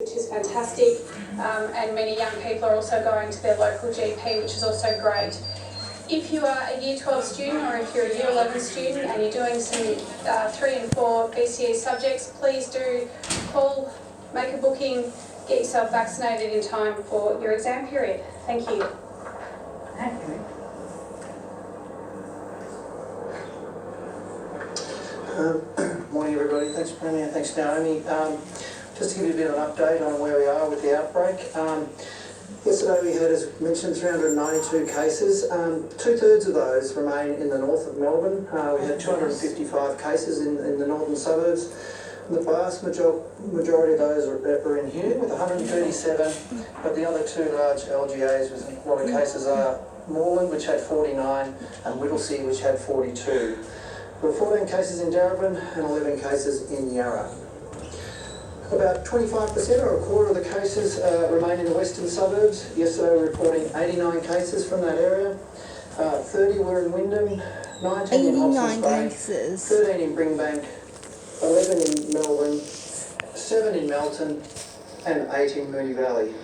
which is fantastic, and many young people are also going to their local GP, which is also great. If you are a Year 12 student or if you're a Year 11 student and you're doing some 3 and 4 BCE subjects, please do call, make a booking, get yourself vaccinated in time for your exam period. Thank you. Morning everybody, thanks Premier, thanks Naomi. Just to give you a bit of an update on where we are with the outbreak. Yesterday we had, as mentioned, 392 cases. 2/3 of those remain in the north of Melbourne. We had 255 cases in the northern suburbs. The vast majority of those are in Hume with 137, but the other two large LGAs with a lot of cases are Moreland, which had 49, and Whittlesea, which had 42. There were 14 cases in Darebin and 11 cases in Yarra. About 25% or a quarter of the cases remain in the western suburbs. Yesterday we were reporting 89 cases from that area. 30 were in Wyndham, 19 in Hobsons Bay, 13 in Bringbank, 11 in Melbourne, 7 in Melton and 8 in Moonee Valley.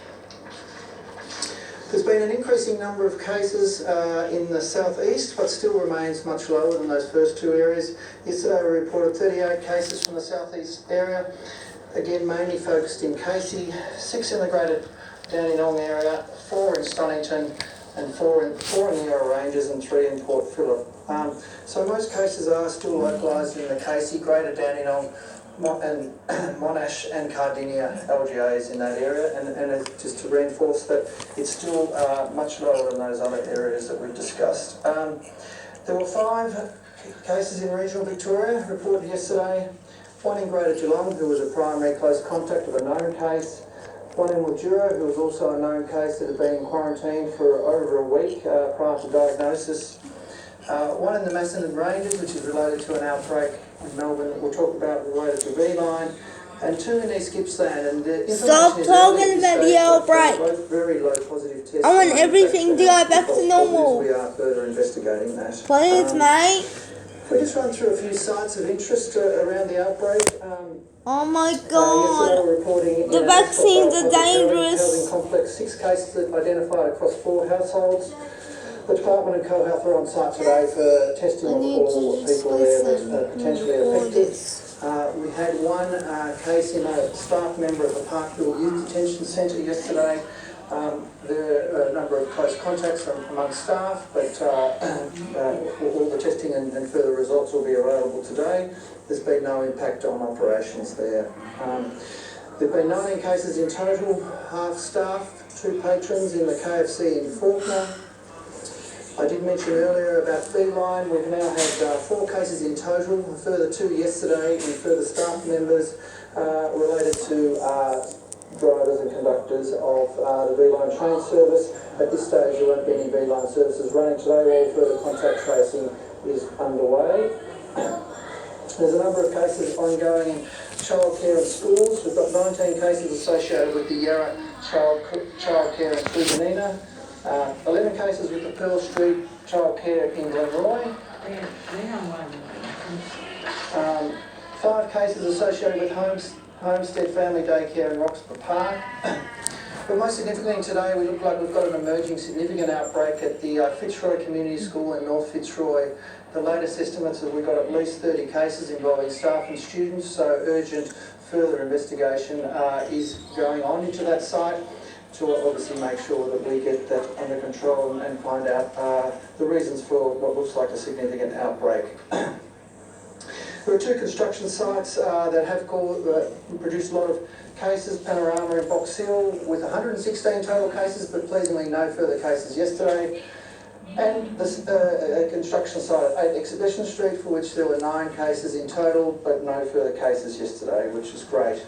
There's been an increasing number of cases in the southeast, but still remains much lower than those first two areas. Yesterday we reported 38 cases from the southeast area, again mainly focused in Casey, 6 in the greater Dandenong area, 4 in Stonnington, and 4 in the Yarra Ranges and 3 in Port Phillip. So most cases are still localised in the Casey, greater Dandenong, and Monash and Cardinia LGAs in that area, and just to reinforce that it's still much lower than those other areas that we've discussed. There were 5 cases in regional Victoria reported yesterday, 1 in Greater Geelong who was a primary close contact of a known case, 1 in Mildura who was also a known case that had been in quarantine for over a week prior to diagnosis, 1 in the Macedon Ranges, which is related to an outbreak in Melbourne that we'll talk about related to V-Line, and 2 in East Gippsland. And the Stop talking about the outbreak. Both very low positive tests. I want everything to go back to normal. We are further investigating that. Please, mate. If we just run through a few sites of interest around the outbreak. Oh my God. The vaccines are dangerous. Housing complex, 6 cases identified across 4 households. The Department of Co-Health are on site today for testing of all people there that are potentially affected. We had 1 case in a staff member of the Parkville Youth Detention Centre yesterday. There are a number of close contacts among staff, but all the testing and further results will be available today. There's been no impact on operations there. There have been 19 cases in total, half staff, 2 patrons in the KFC in Fawkner. I did mention earlier about V-Line. We've now had 4 cases in total, a further 2 yesterday, and further staff members related to drivers and conductors of the V-Line train service. At this stage there won't be any V-Line services running today. All further contact tracing is underway. There's a number of cases ongoing in childcare and schools. We've got 19 cases associated with the Yarra childcare in Truganina. 11 cases with the Pearl Street childcare in Glenroy. 5 cases associated with Homestead Family Daycare in Roxburgh Park. But most significantly today, we look like we've got an emerging significant outbreak at the Fitzroy Community School in North Fitzroy. The latest estimates are we've got at least 30 cases involving staff and students, so urgent further investigation is going on into that site to obviously make sure that we get that under control and find out the reasons for what looks like a significant outbreak. There are 2 construction sites that have produced a lot of cases, Panorama and Box Hill, with 116 total cases, but pleasingly no further cases yesterday. And a construction site at 8 Exhibition Street, for which there were 9 cases in total, but no further cases yesterday, which is great.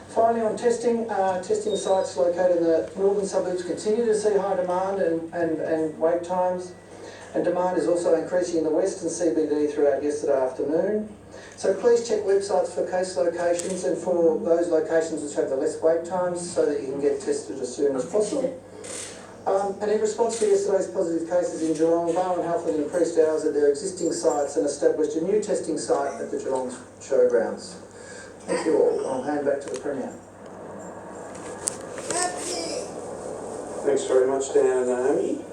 Finally, on testing, testing sites located in the northern suburbs continue to see high demand and wait times. And demand is also increasing in the west and CBD throughout yesterday afternoon. So please check websites for case locations and for those locations which have the less wait times so that you can get tested as soon as possible. And in response to yesterday's positive cases in Geelong, Barwon Health had increased hours at their existing sites and established a new testing site at the Geelong Showgrounds. Thank you all. I'll hand back to the Premier. Thanks very much, Dan and Naomi.